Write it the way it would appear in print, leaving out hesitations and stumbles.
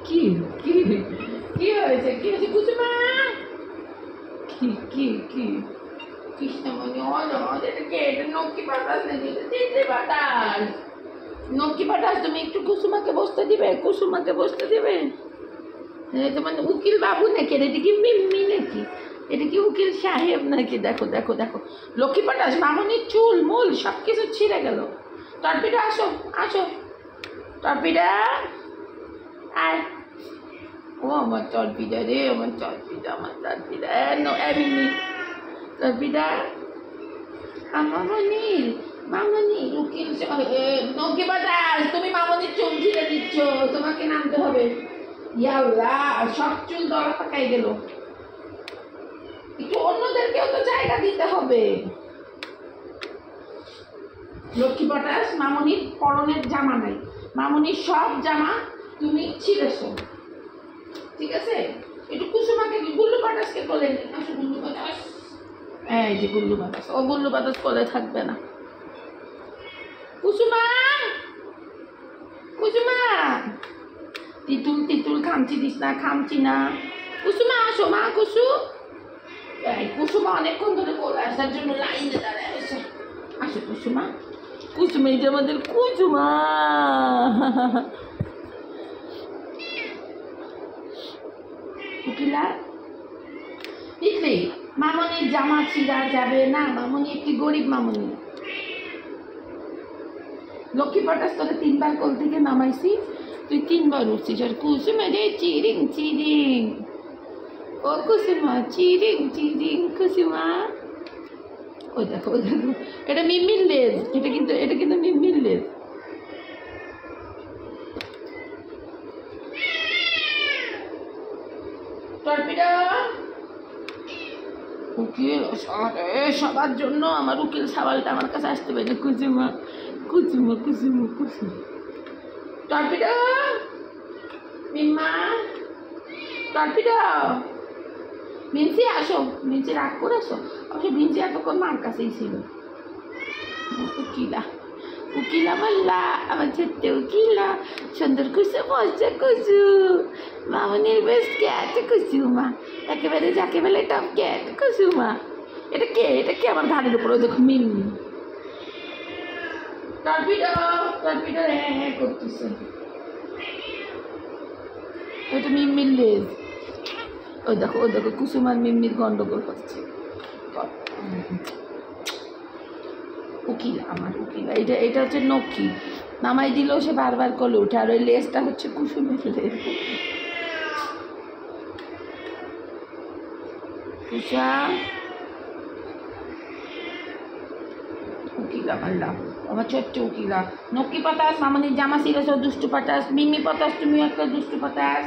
কি কি কি হয়েছে কুসুমা? কি কি কি কৃষ্ণমণি এটা নক্কি বাতাস নাকি? তিতলি বাতাস, নক্কি বাতাস। তুমি একটু কুসুমাকে বসতে দিবে? কুসুমাকে বসতে দিবে? এটা মানে উকিল বাবু নাকি? এটা কি মিম্মি নাকি? এটা কি উকিল সাহেব নাকি? দেখো দেখো দেখো, লক্ষ্মী বাতাস মামনির চুল মূল সব কিছু ছিঁড়ে গেল। টর্পিডো আসো আসো, টর্পিডা আয়। ও আমার টর্পিডা রে, আমার টর্পিডা, আমার টর্পিডা। মিম্মি টর্পিডা, মামনি মামনি উকিল নক্কি বাতাস, তুমি মামনির চুল ছিঁড়ে দিচ্ছ, তোমাকে নামতে হবে। ইয়াল্লা, সব চুল দলা পাকাই গেল। একটু অন্যদেরকেও তো জায়গা দিতে হবে। লক্ষ্মী বাতাস, মামনির পরনের জামা নাই, মামনির সব জামা তুমি ছিঁড়েছো, ঠিক আছে? একটু কুসুমাকে, গুল্লু বাতাসকে কোলে নিন। আসো গুল্লু বাতাস, এই যে গুল্লু বাতাস। ও গুল্লু বাতাস কোলে থাকবে না। কুসুমা কুসুমা, তিতুল তিতুল খামচি দিস না, খামচি না। কুসুমা আসো মা, কুসুমা অনেকক্ষণ ধরে কোলে আসার জন্য লাইনে দাঁড়ায় আছে। আসো কুসুমা, কুসুমা এই যে আমাদের কুসুমা। উকিলা তিতলি, মামনির জামা ছিঁড়া যাবে না, মামনি একটি গরিব মামনি। লক্ষ্মী বাতাস তোকে 3 বার কোল থেকে নামাইছি, তুই 3 বার উঠছিস। আর কুসুমা রে চিরিং চিরিং, ও কুসুমা চিরিং চিরিং কুসুমা। ওই দেখো ওই দেখো, এটা মিম্মির লেজ, এটা কিন্তু মিম্মির লেজ। টর্পিডো উকিল, সবার জন্য আমার উকিল সাওয়ালটা আমার কাছে আসতে পারে। কুসুমা কুসুমা কুসুমা কুসুমা। টর্পিডো মিম্মা, টর্পিডো মিনসি আসো, মিনসি রাগ করে আসো। অবশ্য মিনসি এতক্ষণ মার কাছেই ছিল। উকিলা উকিলা মাল্লা, আমার ছোট্ট উকিলা, সুন্দর কুসু, মজা কুসু, মামনির বেস্ট ক্যাট কুসুমা, একেবারে যাকে বলে টপ ক্যাট কুসুমা। এটা কে আমার ঘাড়ের উপরে? দেখো মিম্মি। টর্পিডো টর্পিডো হ্যাঁ করতেছে, এটা মিম্মির লেজ। ওই দেখো কুসুমার মিম্মির গন্ডগোল হচ্ছে। উকিল আমার উকিল, এটা হচ্ছে নক্কি, নামাই দিলেও সে বারবার কোলে উঠে। আর ওই লেজটা হচ্ছে কুসুমের লেজ। কুসা উকিলা মাল্লা, আমার ছোট্ট উকিলা। নক্কি বাতাস, মামনির জামা ছিঁড়েছ দুষ্টু বাতাস। মিম্মি বাতাস, তুমিও একটা দুষ্টু বাতাস।